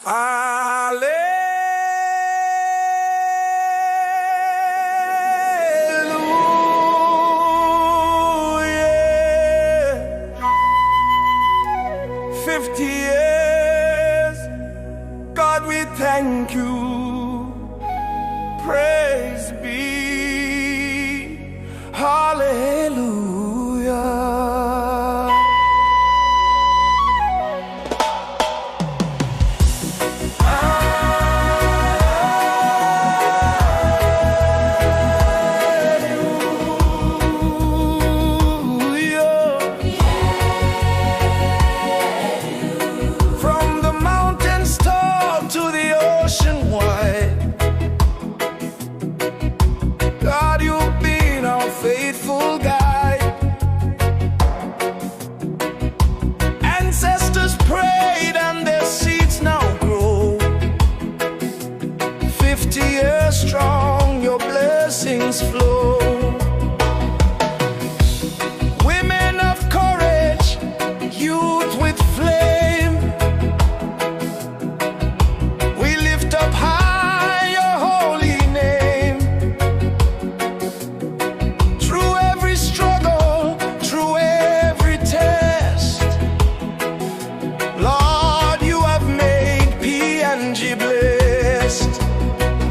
Hallelujah. 50 years, God, we thank you. Praise be. Hallelujah. Faithful guide. Ancestors prayed and their seeds now grow. 50 years strong, your blessings flow. Women of courage, youth with flame, we lift up high your holy name. Through every struggle, through every test, Lord, you have made PNG blessed.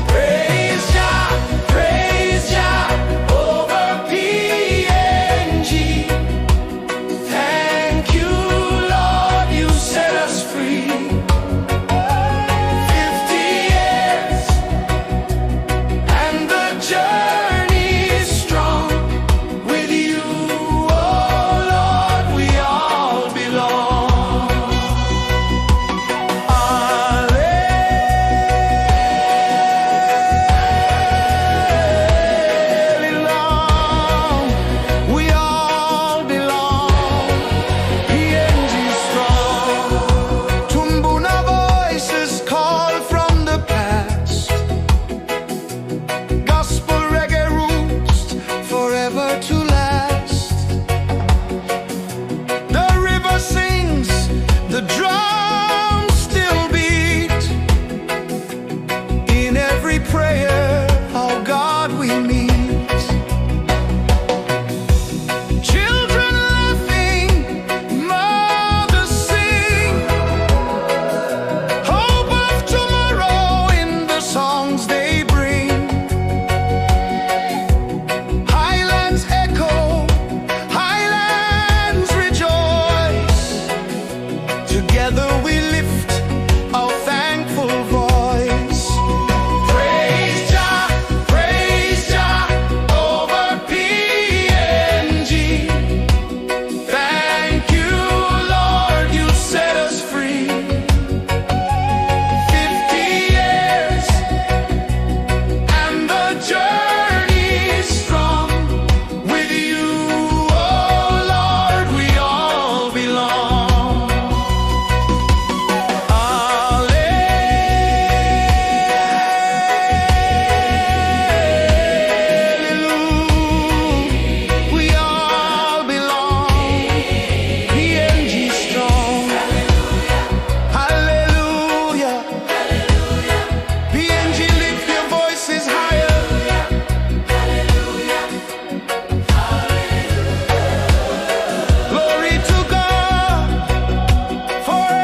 Praise Jah over PNG. Thank you, Lord, you set us free. 50 years, and the journey is strong. With you, oh Lord, we all belong. Hallelujah. We all belong. PNG strong. Tumbuna voices call from the past. Gospel reggae roots forever to last. The river sings, the drums still beat. In every prayer, oh God, we meet. Children laughing, mothers sing. Hope of tomorrow in the songs they bring. Highlands echo, highlands rejoice. Together we lift our thankful voice. Praise Jah over PNG. Thank you, Lord, you set us free. 50 years, and the journey is strong. With you, oh Lord, we all belong. Hallelujah. We all belong. PNG strong. Hallelujah. PNG, lift your voices higher. Glory to God forevermore.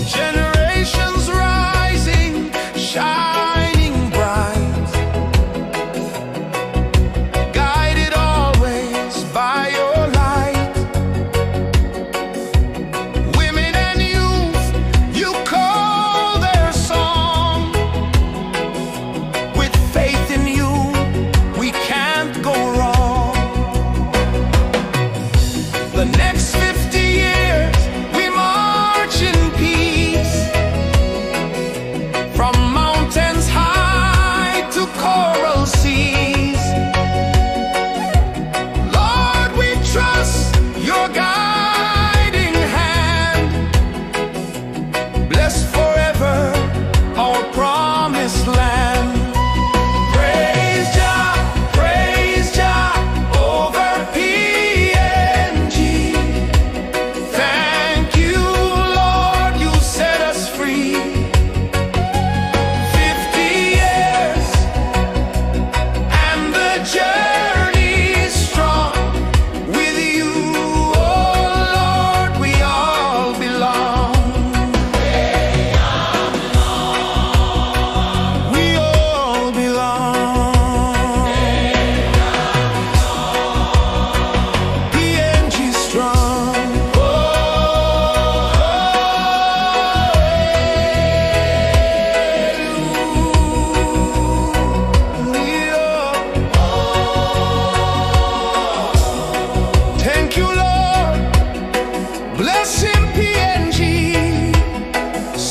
Generations rising, shining bright, guided always by your light. Women and youth, you call their song. With faith in you, we can't go wrong. The next 50 years, we march in peace. From mountains high to coral seas. Lord, we trust your guiding hand. Bless forever our promised land. Praise Jah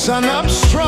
sun up strong.